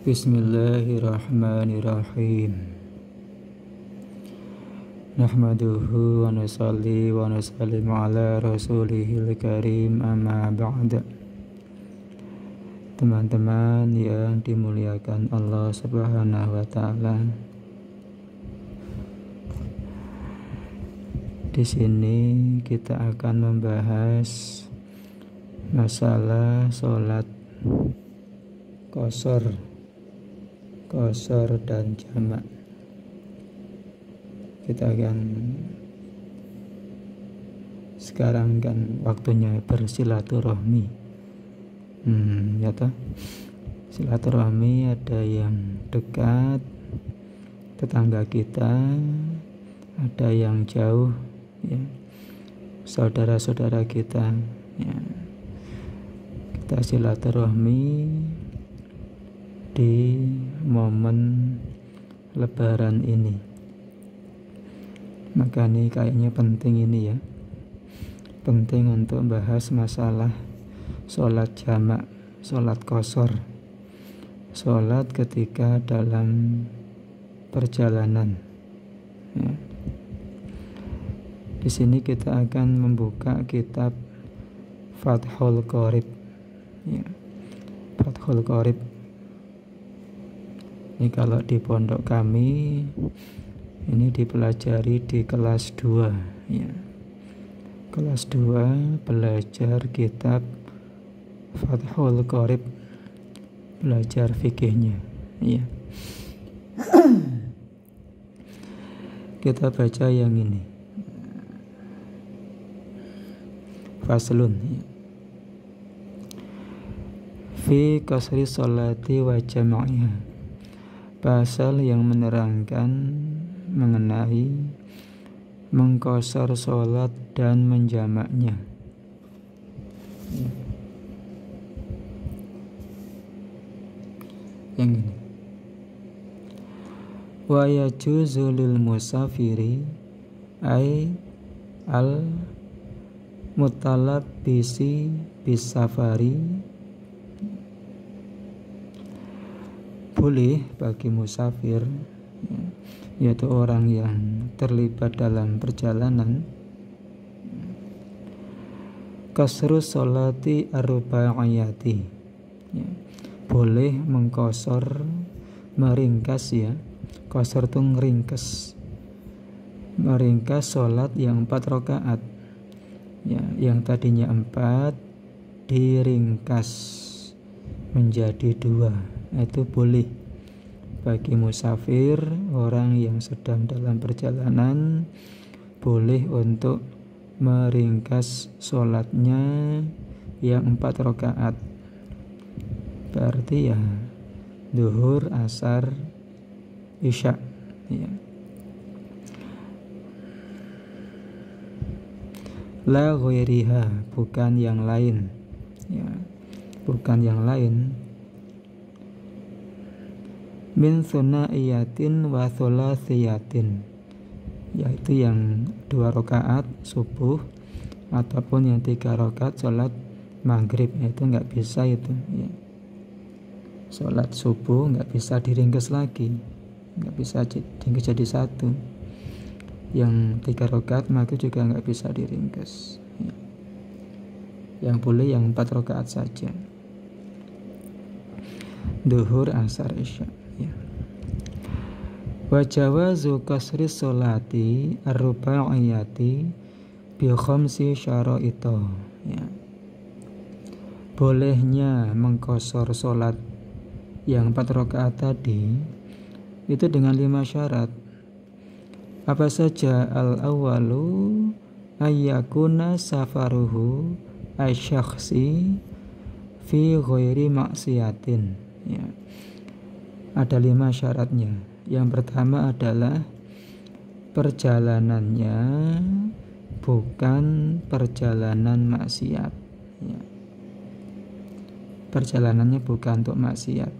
Bismillahirrahmanirrahim. Nahmaduhu wa nusalli wa nusallimu ala rasulihil karim, amma ba'da. Teman-teman yang dimuliakan Allah Subhanahu wa ta'ala, di sini kita akan membahas masalah sholat qashar dan jamak. Kita akan sekarang kan waktunya bersilaturahmi. Ya toh? Silaturahmi ada yang dekat, tetangga kita, ada yang jauh, ya, saudara-saudara kita, ya. Kita silaturahmi di momen Lebaran ini. Maka ini kayaknya penting ini ya, penting untuk bahas masalah sholat jamak, sholat qashar, sholat ketika dalam perjalanan, ya. Di sini kita akan membuka kitab Fathul Qorib, ya. Fathul Qorib ini kalau di pondok kami ini dipelajari di kelas 2, ya. Kelas 2 belajar kitab Fathul Qorib, belajar fikihnya, ya. Kita baca yang ini. Faslun, ya. Fi qasri sholati wa jama'iha. Pasal yang menerangkan mengenai mengqashar sholat dan menjamaknya. Yang ini. Wa yajuzu lil musafiri ay al mutalabbisi bis safari. Boleh bagi musafir, yaitu orang yang terlibat dalam perjalanan, qasru sholati arba'iyati, ya. Boleh mengqashar, meringkas, ya. Qashar itu ngeringkas, meringkas sholat yang 4 rakaat, ya, yang tadinya 4 diringkas menjadi 2. Itu boleh bagi musafir, orang yang sedang dalam perjalanan, boleh untuk meringkas sholatnya yang 4 rakaat. Berarti ya zuhur, asar, isya, ya. La ghairiha, bukan yang lain, ya, bukan yang lain. Min sunaiyatin wa thulatsiyatin, yaitu yang 2 rakaat subuh ataupun yang 3 rakaat sholat maghrib. Itu nggak bisa itu, ya. Sholat subuh nggak bisa diringkas lagi, nggak bisa diringkas jadi 1. Yang 3 rakaat maghrib juga nggak bisa diringkas, ya. Yang boleh yang 4 rakaat saja, duhur, asar, isya, ya. Wa jawazu qasri sholati arba'iyati bi khamsi syara'ita, ya. Bolehnya mengqashar sholat yang 4 rakaat tadi itu dengan 5 syarat. Apa saja? Al-awwalu ayyakuna safaruhu asyakhsi fi ghairi maksiatin, ya. Ada 5 syaratnya. Yang pertama adalah perjalanannya bukan perjalanan maksiat, ya. Perjalanannya bukan untuk maksiat.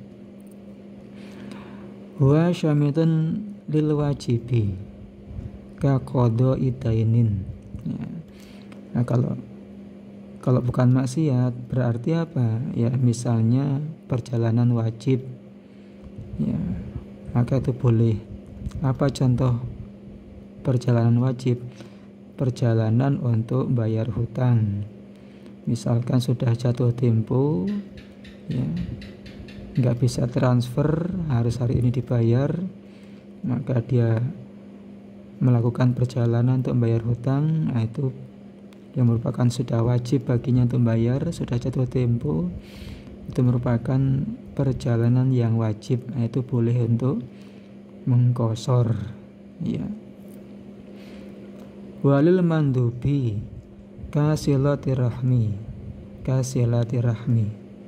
Wa syamitun lil wajibi ka qadha'i dainin, ya. Nah, kalau bukan maksiat berarti apa? Ya misalnya perjalanan wajib ya, maka itu boleh. Apa contoh perjalanan wajib? Perjalanan untuk bayar hutang. Misalkan sudah jatuh tempo, ya, nggak bisa transfer, harus hari ini dibayar, maka dia melakukan perjalanan untuk membayar hutang. Nah, itu yang merupakan sudah wajib baginya untuk membayar, sudah jatuh tempo, itu merupakan perjalanan yang wajib. Nah, itu boleh untuk mengqashar, ya. Walil mandubi kasilati rahmi,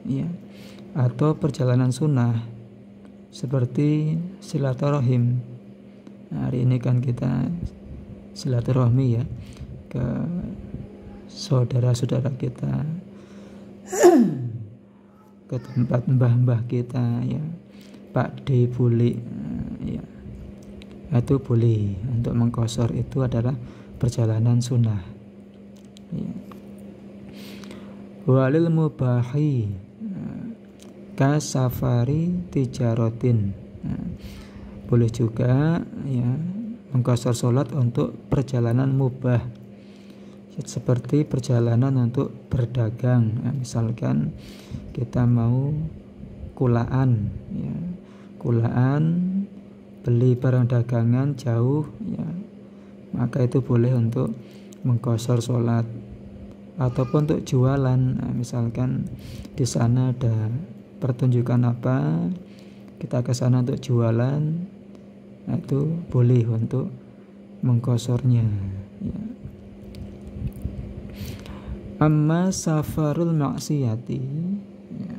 ya, atau perjalanan sunnah seperti silaturahim. Hari ini kan kita silaturahmi, ya, ke saudara-saudara kita, ke tempat mbah-mbah kita, ya, Pak D, Bule, ya, itu boleh untuk mengqashar. Itu adalah perjalanan sunnah, ya. Walil mubahi kasafari tijarotin, boleh juga, ya, mengqashar sholat untuk perjalanan mubah seperti perjalanan untuk berdagang. Nah, misalkan kita mau kulaan, ya, beli barang dagangan jauh, ya, maka itu boleh untuk mengqashar sholat. Ataupun untuk jualan, nah, misalkan di sana ada pertunjukan apa, kita ke sana untuk jualan, nah, itu boleh untuk mengqasharnya, ya. Amma safarul maksiyati, ya,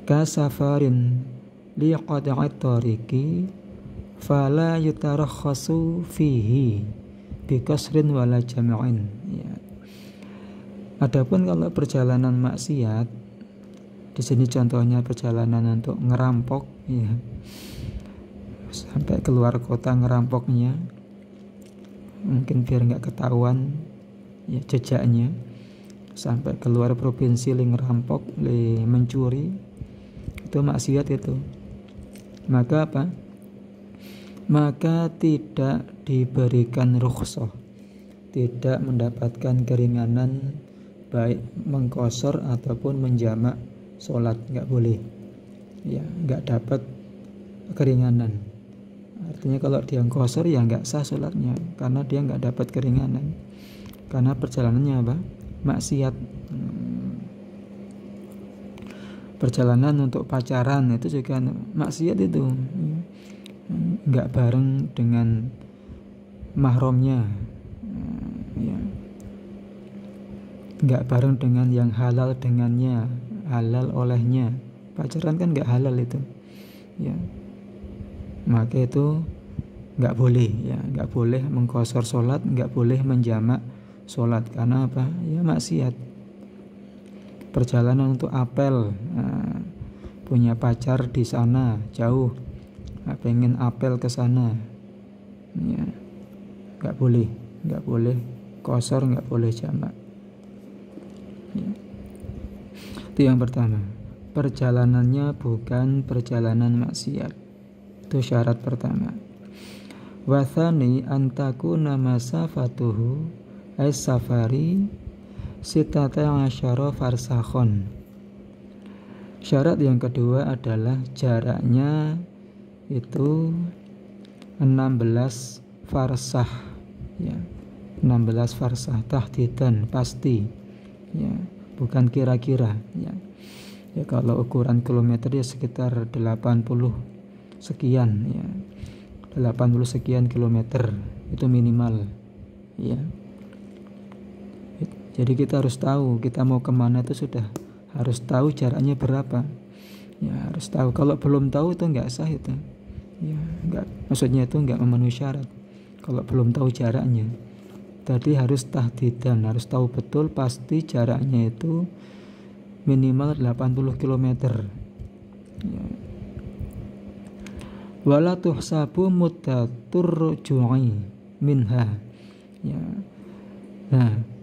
kasafarin liqad'at tariqi fala yutarakhasu fihi bikasrin wala jam'in, ya. Adapun kalau perjalanan maksiat, di sini contohnya perjalanan untuk ngerampok, ya, sampai keluar kota ngerampoknya, mungkin biar nggak ketahuan, ya, jejaknya, sampai keluar provinsi ngerampok, mencuri, itu maksiat itu. Maka apa? Maka tidak diberikan rukhsah, tidak mendapatkan keringanan baik mengqashar ataupun menjamak sholat, nggak boleh, ya, nggak dapat keringanan. Artinya kalau dia qashar, ya nggak sah sholatnya, karena dia nggak dapat keringanan, karena perjalanannya apa? Maksiat. Perjalanan untuk pacaran itu juga maksiat itu, nggak bareng dengan mahramnya, ya, nggak bareng dengan yang halal dengannya, halal olehnya. Pacaran kan nggak halal itu, ya, maka itu nggak boleh, ya, nggak boleh mengqashar sholat, nggak boleh menjamak sholat, karena apa? Ya, maksiat. Perjalanan untuk apel, nah, punya pacar di sana jauh, nah, pengen apel ke sana, ya, nggak boleh qashar, nggak boleh jamak, ya. Itu yang pertama, perjalanannya bukan perjalanan maksiat, itu syarat pertama. Wathani antakuna masafatuhu as-safari sitata asyara farsakhon. Syarat yang kedua adalah jaraknya itu 16 farsah, ya, 16 farsah, tahdidan, pasti, ya, bukan kira-kira, ya. Ya, kalau ukuran kilometer ya sekitar 80 sekian, ya, 80 sekian kilometer itu minimal, ya. Jadi kita harus tahu kita mau kemana, itu sudah harus tahu jaraknya berapa, ya, harus tahu. Kalau belum tahu itu nggak sah itu, ya, nggak, maksudnya itu nggak memenuhi syarat kalau belum tahu jaraknya. Tadi harus tahdidan, harus tahu betul pasti jaraknya itu minimal 80 km, ya. Wala tuhsabu muddatur ruju'i minha, ya. Nah,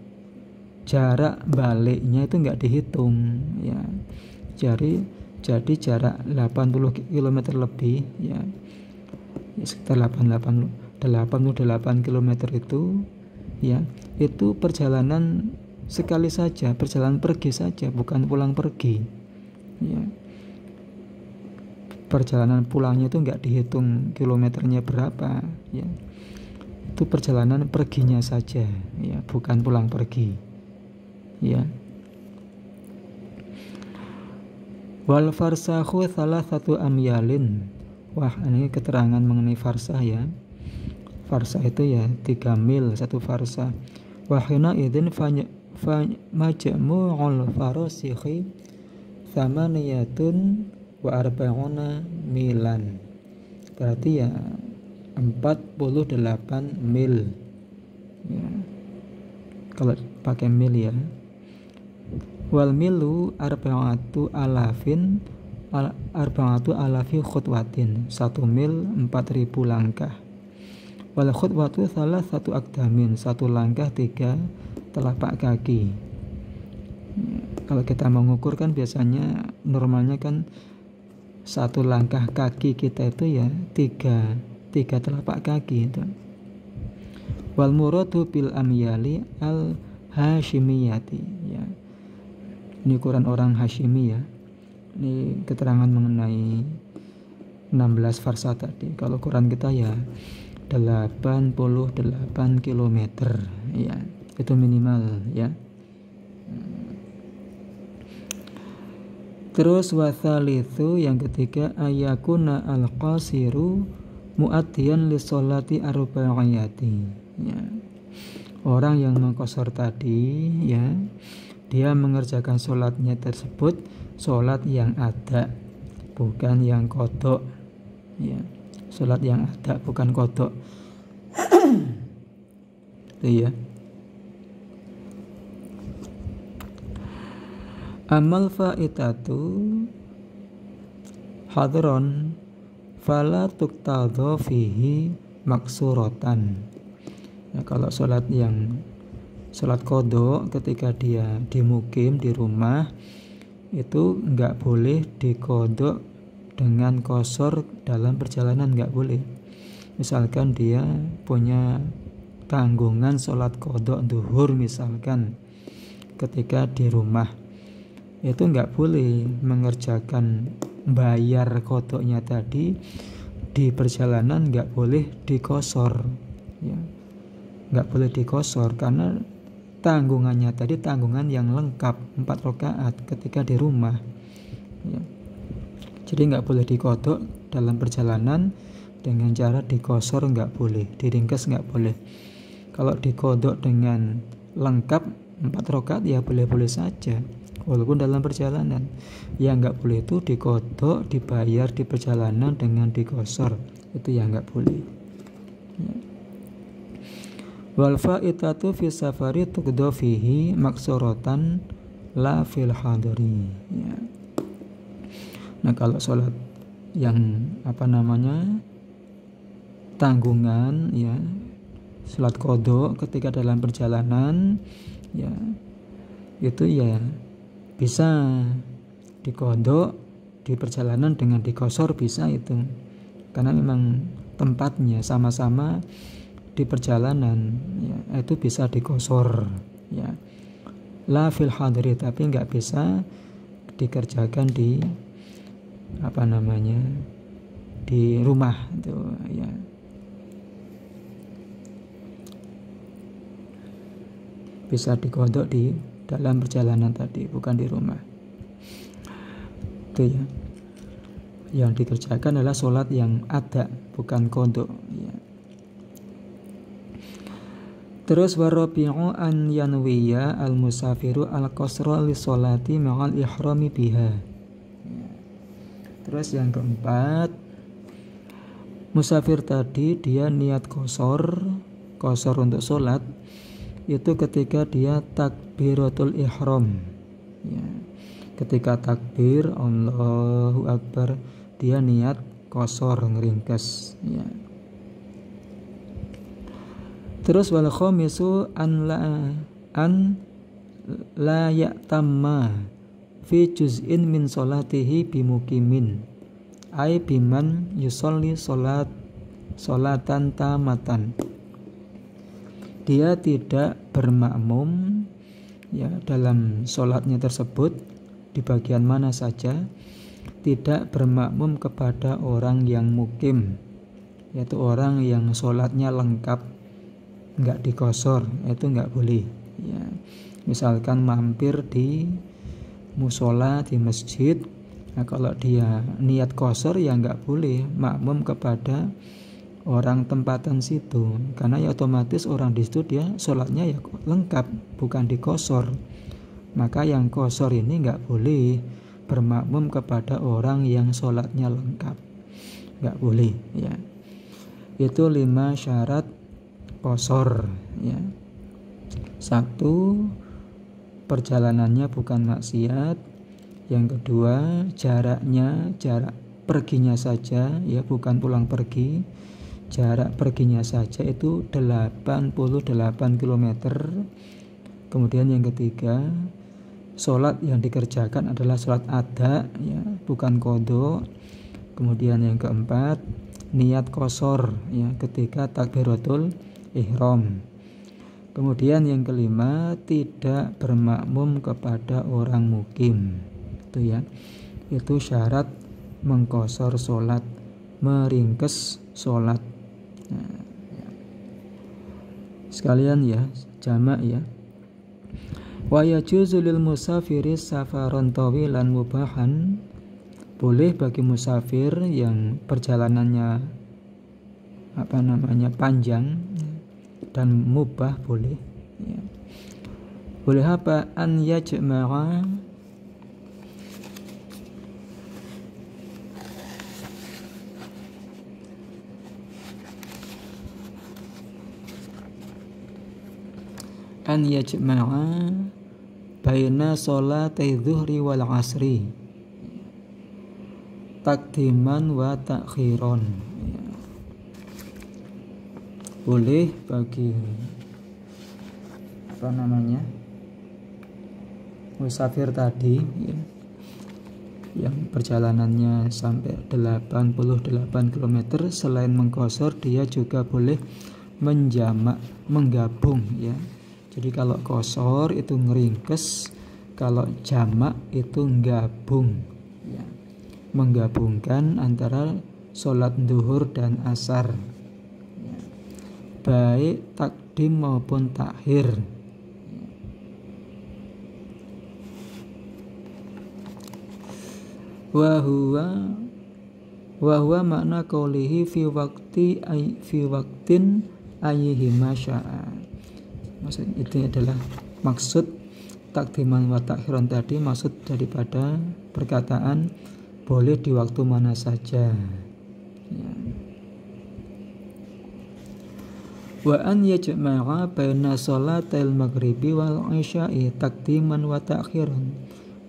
jarak baliknya itu nggak dihitung, ya. Jadi Jadi jarak 80 km lebih ya sekitar 88 km itu ya, itu perjalanan sekali saja, perjalanan pergi saja, bukan pulang pergi ya. Perjalanan pulangnya itu enggak dihitung kilometernya berapa ya, itu perjalanan perginya saja ya, bukan pulang pergi ya. Wal farsahu salah satu amyalin. Wah, ini keterangan mengenai farsah ya. Farsah itu ya 3 mil 1 farsah. Wahina idzin majmu'ul farasikhi thamaniyatun wa arba'una milan. Berarti ya 48 mil ya, kalau pakai mil ya. Wal milu arba'atu alafi khutwatin, 1 mil 4000 langkah. Wal khutwatu salah satu akdamin, 1 langkah 3 telapak kaki. Kalau kita mengukur kan biasanya normalnya kan 1 langkah kaki kita itu ya 3 telapak kaki itu. Wal muradu bil amyali al hashimiyati ya. Ini ukuran orang Hashimi ya. Ini keterangan mengenai 16 farsah tadi. Kalau ukuran kita ya 88 km ya. Itu minimal ya. Terus wasalitsu yang ketiga ayakuna al-qasiru muaddiyan li sholati arba'iyati ya. Orang yang mengqasar tadi ya, dia mengerjakan sholatnya tersebut sholat yang ada, bukan yang qadha ya. Sholat yang ada bukan qadha itu ya. Amal fa'itatu hadron fala tuqtadha fihi maksuratan ya. Kalau sholat qadha ketika dia dimukim di rumah itu enggak boleh diqadha dengan qasar dalam perjalanan, enggak boleh. Misalkan dia punya tanggungan sholat qadha zuhur misalkan ketika di rumah, itu enggak boleh mengerjakan bayar qadhanya tadi di perjalanan, enggak boleh diqasar ya. Enggak boleh diqasar karena tanggungannya tadi tanggungan yang lengkap 4 rakaat ketika di rumah ya. Jadi enggak boleh diqadha dalam perjalanan dengan cara diqasar, enggak boleh, diringkas enggak boleh. Kalau diqadha dengan lengkap 4 rakaat ya boleh-boleh saja walaupun dalam perjalanan. Yang enggak boleh itu diqadha dibayar di perjalanan dengan diqasar, itu yang enggak boleh ya. Wal fa'itatu fi safari tuqda fihi maksuratan la fil hadri ya. Nah, kalau sholat yang tanggungan ya, sholat qadha ketika dalam perjalanan ya, itu ya bisa diqadha di perjalanan dengan diqasar, bisa itu karena memang tempatnya sama-sama di perjalanan ya, itu bisa diqasar ya. La fil hadri, tapi enggak bisa dikerjakan di di rumah itu ya. Bisa diqadha di dalam perjalanan tadi, bukan di rumah itu ya. Yang dikerjakan adalah sholat yang ada, bukan qadha ya. Terus warabi'u an yanwiya al-musafiru al-qasra li sholati ma'al ihrami biha. Terus yang keempat, musafir tadi dia niat qasar untuk sholat itu ketika dia takbiratul ihram ya. Ketika takbir Allahu Akbar dia niat qasar, ngeringkas ya. Terus wal khamisu an la ya'tamma fi juz'in min sholatihi bimukimin ai biman yusolli sholatan tamatan. Dia tidak bermakmum ya dalam sholatnya tersebut di bagian mana saja, tidak bermakmum kepada orang yang mukim, yaitu orang yang sholatnya lengkap, nggak dikosor, itu nggak boleh ya. Misalkan mampir di musola di masjid, nah kalau dia niat kosor ya nggak boleh makmum kepada orang tempatan situ, karena ya otomatis orang di situ dia sholatnya ya lengkap, bukan dikosor. Maka yang kosor ini nggak boleh bermakmum kepada orang yang sholatnya lengkap, nggak boleh ya. Itu 5 syarat kosor ya. 1, perjalanannya bukan maksiat. Yang kedua, jarak perginya saja ya, bukan pulang pergi. Jarak perginya saja itu 88 km. Kemudian yang ketiga, sholat yang dikerjakan adalah sholat ada ya, bukan qadha. Kemudian yang keempat, niat qashar ya ketika takbiratul ihram. Kemudian yang kelima, tidak bermakmum kepada orang mukim. Itu ya. Itu syarat mengqashar sholat, meringkes sholat. Nah, ya. Sekalian ya, jamak ya. Wa yajuzu lil musafiri safaron tawilan mubahan. Boleh bagi musafir yang perjalanannya panjang dan mubah boleh ya. Boleh apa? An yajma'a baina sholatay dhuhri wal asri takdiman wa takhiron ya. Boleh bagi musafir tadi ya, yang perjalanannya sampai 88 km, selain mengqashar dia juga boleh menggabung ya. Jadi kalau qashar itu ngeringkes, kalau jamak itu gabung ya. Menggabungkan antara sholat duhur dan asar ya. Baik takdim maupun takhir ya. Wa makna qaulihi fi waqtin ayyihima sya'a. Maksud itu adalah maksud takdiman wa takhiran tadi, maksud daripada perkataan boleh di waktu mana saja ya. Wa an yajma'a baina sholatil maghribi wal isya'i takdiman wa takhiran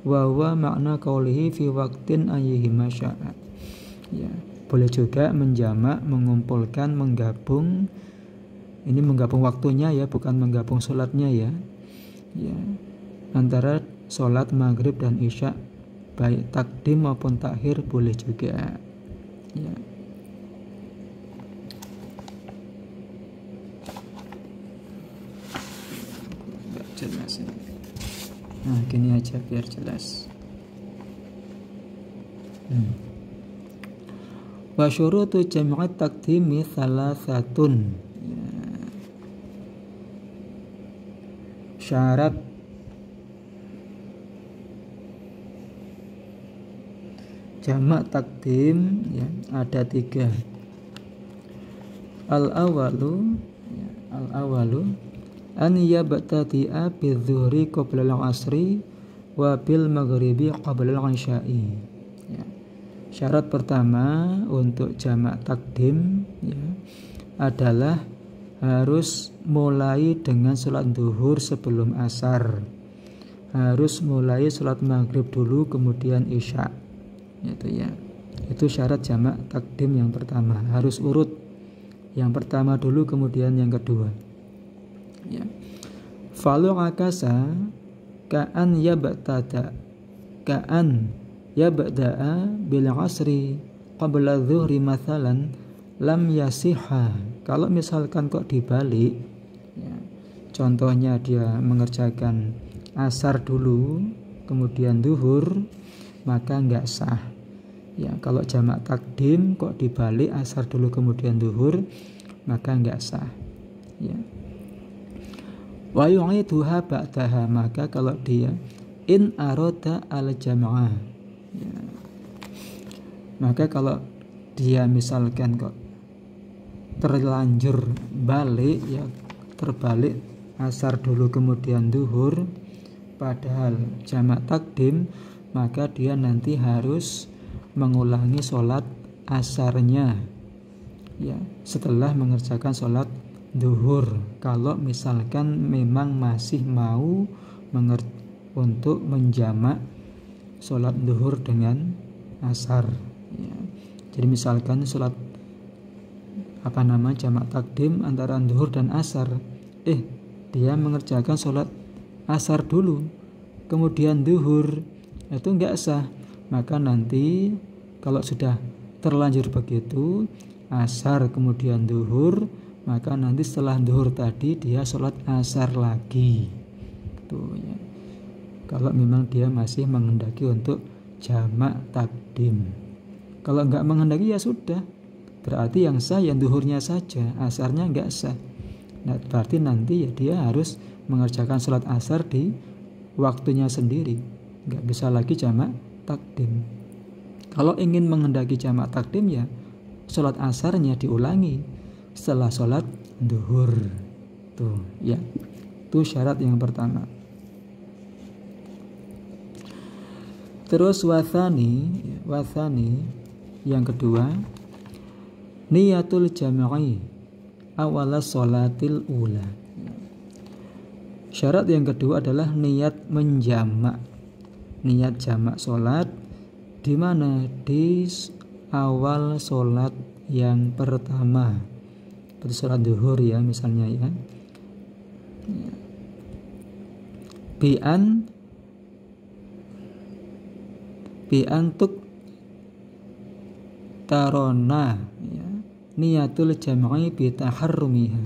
wa huwa makna qaulihi fi waqtin ayyihima sya'a ya. Boleh juga menjamak, mengumpulkan, menggabung. Ini menggabung waktunya ya, bukan menggabung sholatnya ya. Ya, antara sholat maghrib dan isya, baik takdim maupun takhir boleh juga. Ya. Nggak jelas ini. Nah, gini aja biar jelas. Wa syurutu jam'i takdimi salasatun. Syarat jamak takdim ya, ada 3. Al-awalu an yabtadi'a bidzuhri qabla al-asri wa bil maghribi qabla al-isya'i ya. Syarat pertama untuk jamak takdim ya, adalah harus mulai dengan sholat duhur sebelum asar, harus mulai sholat maghrib dulu kemudian isya itu ya. Itu syarat jamak takdim yang pertama, harus urut, yang pertama dulu kemudian yang kedua ya. Falu akasa ka'an ka'an yabda'a bil asri qabla dhuhri mathalan lam yasihha. Kalau misalkan kok dibalik ya, contohnya dia mengerjakan asar dulu kemudian zuhur, maka enggak sah ya. Kalau jamak takdim kok dibalik asar dulu kemudian zuhur, maka enggak sah ya. Wa yu'iduha ba'daha, maka kalau dia in arada al jam'ah ya, maka kalau dia misalkan kok terlanjur balik ya, terbalik asar dulu kemudian zuhur padahal jamak takdim, maka dia nanti harus mengulangi sholat asarnya ya setelah mengerjakan sholat zuhur. Kalau misalkan memang masih mau untuk menjamak sholat zuhur dengan asar ya. Jadi misalkan sholat jamak takdim antara zuhur dan asar, dia mengerjakan sholat asar dulu kemudian zuhur, itu enggak sah. Maka nanti kalau sudah terlanjur begitu asar kemudian zuhur, maka nanti setelah zuhur tadi dia sholat asar lagi tuh ya. Kalau memang dia masih menghendaki untuk jamak takdim. Kalau enggak menghendaki ya sudah, berarti yang sah yang zuhurnya saja, asarnya enggak sah. Nah, berarti nanti ya dia harus mengerjakan sholat asar di waktunya sendiri, enggak bisa lagi jamak takdim. Kalau ingin menghendaki jamak takdim ya sholat asarnya diulangi setelah sholat zuhur tuh ya. Itu syarat yang pertama. Terus wathani yang kedua, niyatul jam'i awala sholatil ula. Syarat yang kedua adalah niat menjamak, niat jamak sholat di mana di awal sholat yang pertama, seperti sholat zuhur ya misalnya ya. Bi'antuk tarona ya, niyatul jam'i bitaharrumiha,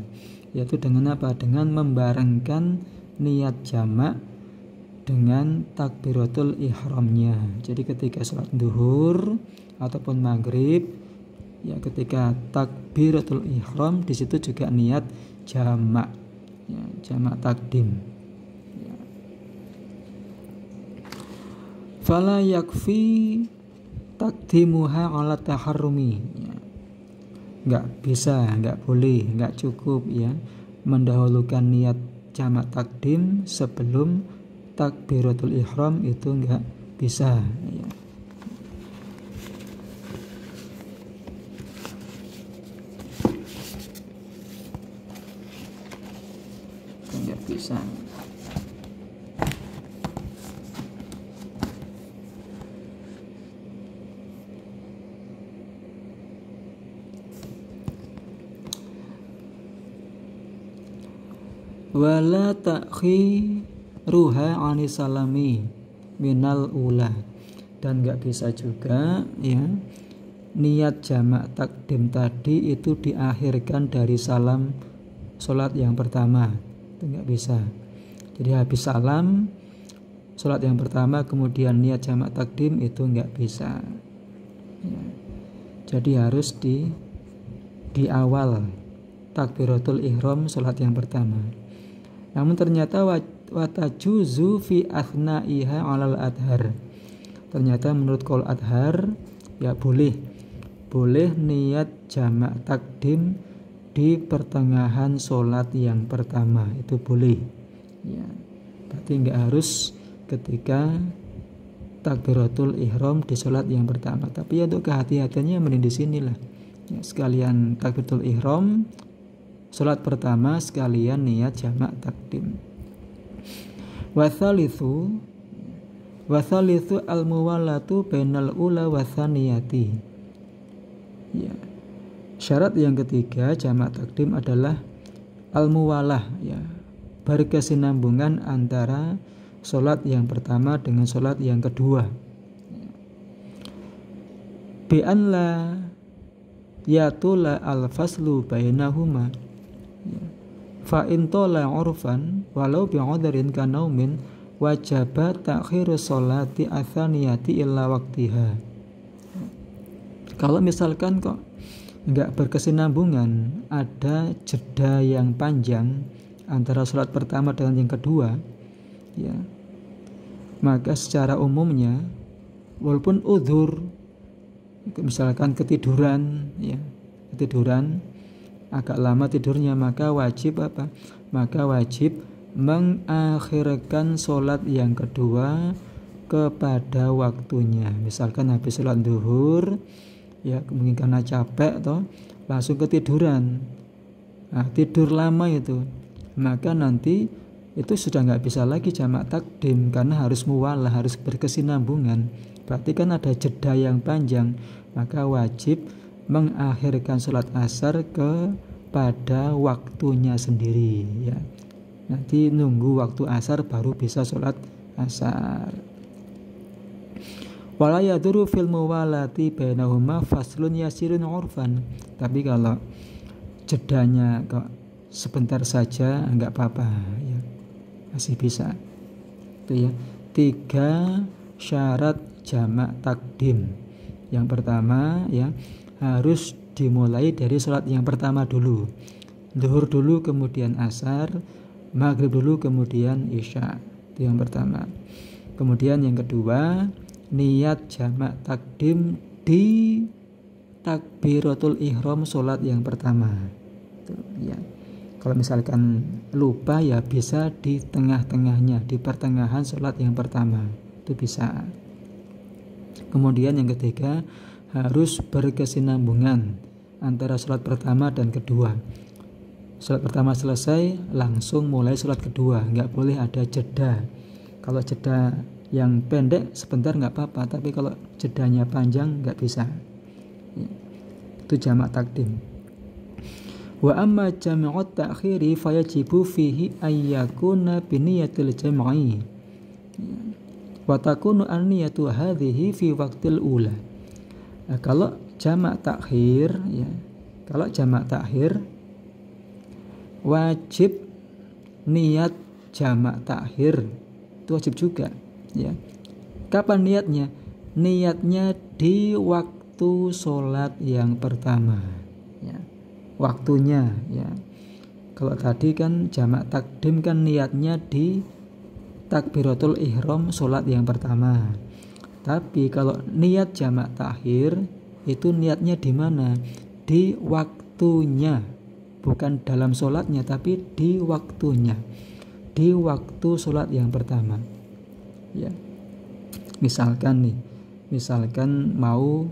yaitu dengan apa? Dengan membarengkan niat jamak dengan takbiratul ihramnya. Jadi ketika sholat zuhur ataupun maghrib ya, ketika takbiratul ihram di situ juga niat jamak ya, jamak takdim ya. Fala yakfi takdimuha ala taharrumi ya. Enggak bisa, enggak boleh, enggak cukup ya mendahulukan niat jamak takdim sebelum takbiratul ihram, itu enggak bisa ya. Enggak bisa. Wala ta'khiruha anisalami minal ula, dan enggak bisa juga ya niat jamak takdim tadi itu diakhirkan dari salam sholat yang pertama, itu enggak bisa. Jadi habis salam sholat yang pertama kemudian niat jamak takdim, itu enggak bisa ya. Jadi harus di awal takbiratul ihram sholat yang pertama. Namun ternyata watajuzu fi athnaiha alal adhar, ternyata menurut qaul adhar ya boleh niat jamak takdim di pertengahan sholat yang pertama, itu boleh ya. Berarti enggak harus ketika takbiratul ihram di sholat yang pertama. Tapi ya untuk kehati-hatiannya mending di sinilah ya, sekalian takbiratul ihram sholat pertama sekalian niat jamak takdim. Wathalithu al-muwalatu bainal ula wathaniyati ya. Syarat yang ketiga jamak takdim adalah al-muwalah ya, berkesinambungan antara sholat yang pertama dengan sholat yang kedua. Bi'an la yatula al-faslu bainahuma, fa in tola urfan walau bi'udhrin kanaumin wajaba ta'khiru sholati athaniyati illa waktiha. Kalau misalkan kok enggak berkesinambungan, ada jeda yang panjang antara sholat pertama dengan yang kedua, ya, maka secara umumnya walaupun udzur, misalkan ketiduran, ya, ketiduran agak lama tidurnya, maka wajib apa? Maka wajib mengakhirkan sholat yang kedua kepada waktunya. Misalkan habis sholat zuhur, ya mungkin karena capek toh langsung ketiduran, nah, tidur lama itu, maka nanti itu sudah nggak bisa lagi jamak takdim karena harus muwalah, harus berkesinambungan. Berarti kan ada jeda yang panjang, maka wajib mengakhirkan sholat asar kepada waktunya sendiri, ya. Nanti nunggu waktu asar baru bisa sholat asar. Wala yaduru fil muwalati bainahuma faslun yasirun urfan. Tapi kalau jedanya kok sebentar saja enggak apa-apa, ya, masih bisa. Itu ya, 3 syarat jamak takdim. Yang pertama, ya, harus dimulai dari sholat yang pertama dulu. Zuhur dulu kemudian asar, maghrib dulu kemudian isya. Itu yang pertama. Kemudian yang kedua, niat jamak takdim di takbiratul ihram sholat yang pertama. Itu, ya. Kalau misalkan lupa, ya bisa di tengah-tengahnya, di pertengahan sholat yang pertama, itu bisa. Kemudian yang ketiga, harus berkesinambungan antara sholat pertama dan kedua. Sholat pertama selesai langsung mulai sholat kedua, nggak boleh ada jeda. Kalau jeda yang pendek sebentar nggak apa-apa, tapi kalau jedanya panjang nggak bisa, ya. Itu jamak takdim. Wa amma jami'ut ta'khiri fayajibu fihi ayyakuna biniyatil jam'i, wa takunu an-niyatu hadhihi fi waqtil ula. Nah, kalau jamak takhir, ya, kalau jamak takhir wajib niat jamak takhir, itu wajib juga, ya. Kapan niatnya? Niatnya di waktu sholat yang pertama, ya. Waktunya, ya. Kalau tadi kan jamak takdim kan niatnya di takbiratul ihram sholat yang pertama. Tapi kalau niat jamak takhir itu niatnya di mana? Di waktunya, bukan dalam sholatnya, tapi di waktunya, di waktu sholat yang pertama, ya. Misalkan mau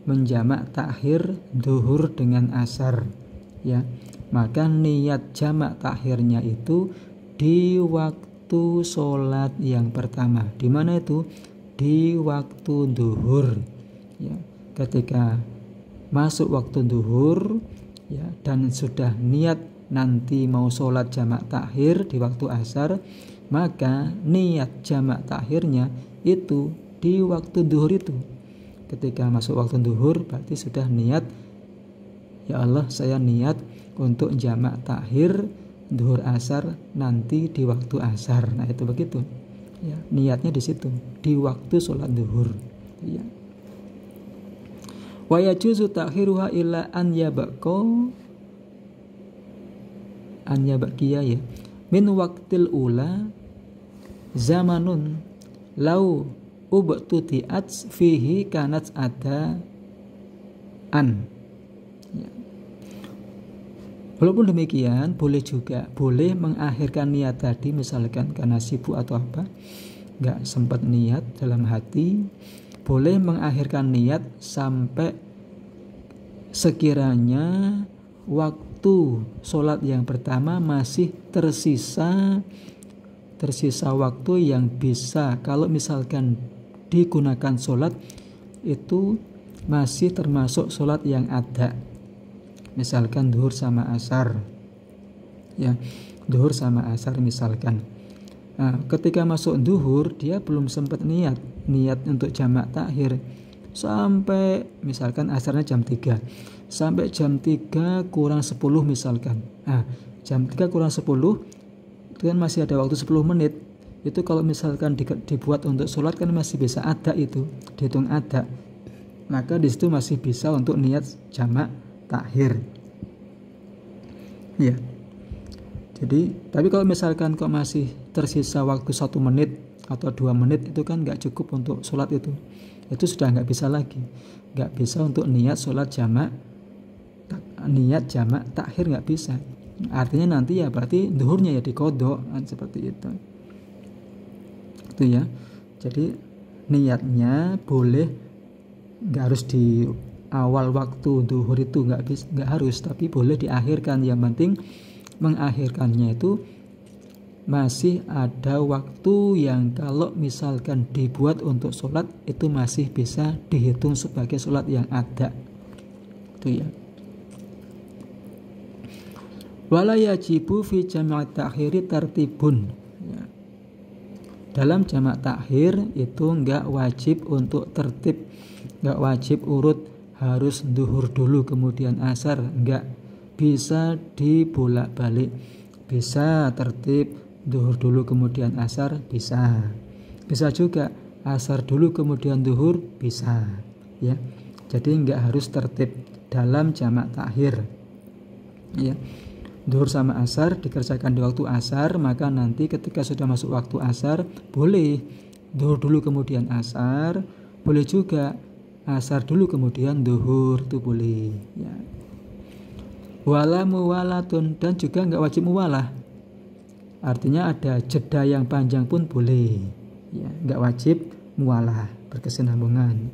menjamak takhir zuhur dengan asar, ya, maka niat jamak takhirnya itu di waktu sholat yang pertama. Di mana itu? Di waktu zuhur, ya. Ketika masuk waktu zuhur, ya, dan sudah niat nanti mau sholat jamak takhir di waktu asar, maka niat jamak takhirnya itu di waktu zuhur itu. Ketika masuk waktu zuhur berarti sudah niat, ya Allah saya niat untuk jamak takhir zuhur asar nanti di waktu asar. Nah itu begitu, ya, niatnya di situ, di waktu sholat zuhur, ya. Wa yajuzu ta'khiruha illa an yabaqiya, ya, min waqtil ula zamanun lau ubtuti'at fihi kanat ada an, ya. Walaupun demikian boleh juga, boleh mengakhirkan niat tadi, misalkan karena sibuk atau apa, nggak sempat niat dalam hati, boleh mengakhirkan niat sampai sekiranya waktu sholat yang pertama masih tersisa waktu yang bisa, kalau misalkan digunakan sholat itu masih termasuk sholat yang ada, misalkan zuhur sama asar, ya, zuhur sama asar misalkan. Nah, ketika masuk duhur dia belum sempat niat untuk jamak takhir sampai misalkan asarnya jam 3 sampai jam 3 kurang 10 misalkan. Nah, jam 3 kurang 10 itu kan masih ada waktu 10 menit. Itu kalau misalkan dibuat untuk sholat kan masih bisa ada, itu dihitung ada, maka disitu masih bisa untuk niat jamak takhir ya. Jadi tapi kalau misalkan kok masih tersisa waktu 1 menit atau 2 menit itu kan nggak cukup untuk sholat, itu sudah nggak bisa lagi, nggak bisa untuk niat sholat jamak, niat jamak takhir nggak bisa. Artinya nanti ya berarti duhurnya ya dikodok kan, seperti itu ya. Jadi niatnya boleh, nggak harus di awal waktu duhur itu, nggak harus, tapi boleh diakhirkan. Yang penting mengakhirkannya itu masih ada waktu yang kalau misalkan dibuat untuk sholat itu masih bisa dihitung sebagai sholat yang ada, itu ya. Wala yajibu fi jamak takhiri tartibun ya. Dalam jamak takhir itu enggak wajib untuk tertib, enggak wajib urut harus duhur dulu kemudian asar, enggak, bisa dibolak-balik, bisa tertib duhur dulu kemudian asar, bisa juga asar dulu kemudian duhur, bisa ya. Jadi enggak harus tertib dalam jamak takhir ya. Duhur sama asar dikerjakan di waktu asar, maka nanti ketika sudah masuk waktu asar boleh duhur dulu kemudian asar, boleh juga asar dulu kemudian duhur, itu boleh ya. Wala muwalatun, dan juga enggak wajib muwalah, artinya ada jeda yang panjang pun boleh ya, enggak wajib muwalah, berkesinambungan.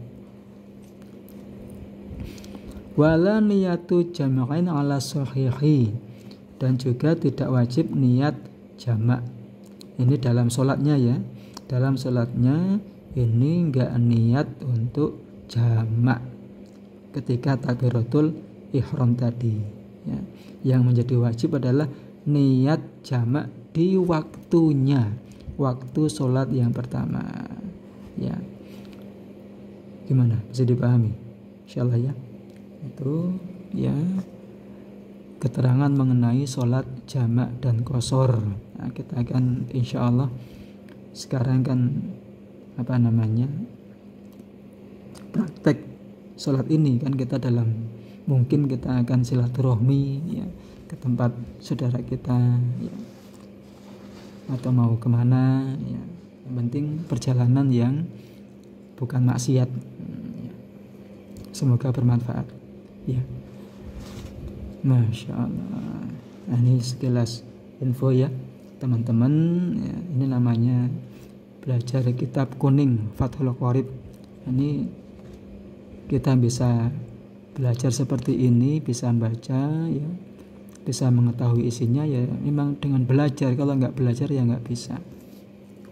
Wala niyatu jam'ain ala sahihi, dan juga tidak wajib niat jamak. Ini dalam sholatnya ya, dalam sholatnya ini enggak niat untuk jamak ketika takbiratul ihram tadi ya. Yang menjadi wajib adalah niat jamak di waktunya, waktu sholat yang pertama ya. Gimana, bisa dipahami insyaallah ya. Itu ya keterangan mengenai sholat jamak dan qashar. Nah, kita akan insyaallah sekarang kan praktek sholat ini kan, kita mungkin kita akan silaturahmi ya ke tempat saudara kita ya, atau mau kemana ya. Yang penting perjalanan yang bukan maksiat ya. Semoga bermanfaat ya. Masya Allah. Nah, ini sekilas info ya teman-teman ya. Ini namanya belajar kitab kuning Fathul Qorib. Ini kita bisa belajar seperti ini, bisa baca ya, bisa mengetahui isinya ya. Memang dengan belajar, kalau nggak belajar ya nggak bisa.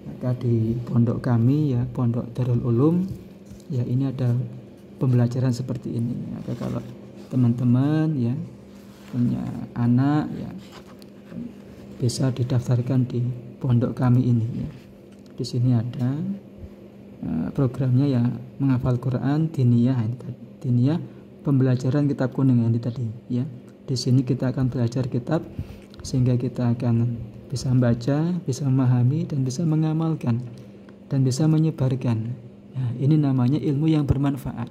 Maka di pondok kami ya, Pondok Darul Ulum ya, ini ada pembelajaran seperti ini. Maka kalau teman-teman ya punya anak ya, bisa didaftarkan di pondok kami ini ya. Di sini ada programnya ya, menghafal Quran diniyah pembelajaran kitab kuning ini tadi ya. Di sini kita akan belajar kitab sehingga kita akan bisa membaca, bisa memahami, dan bisa mengamalkan dan bisa menyebarkan. Nah, ini namanya ilmu yang bermanfaat,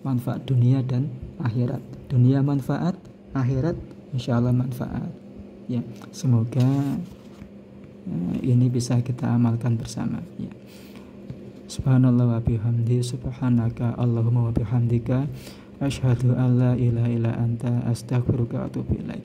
manfaat dunia dan akhirat. Dunia manfaat, akhirat insyaallah manfaat ya. Semoga ini bisa kita amalkan bersama ya. Subhanallah wa bihamdi, subhanaka Allahumma wa bihamdika, asyhadu an la ilaha illa anta, astaghfiruka wa atubu ilaik.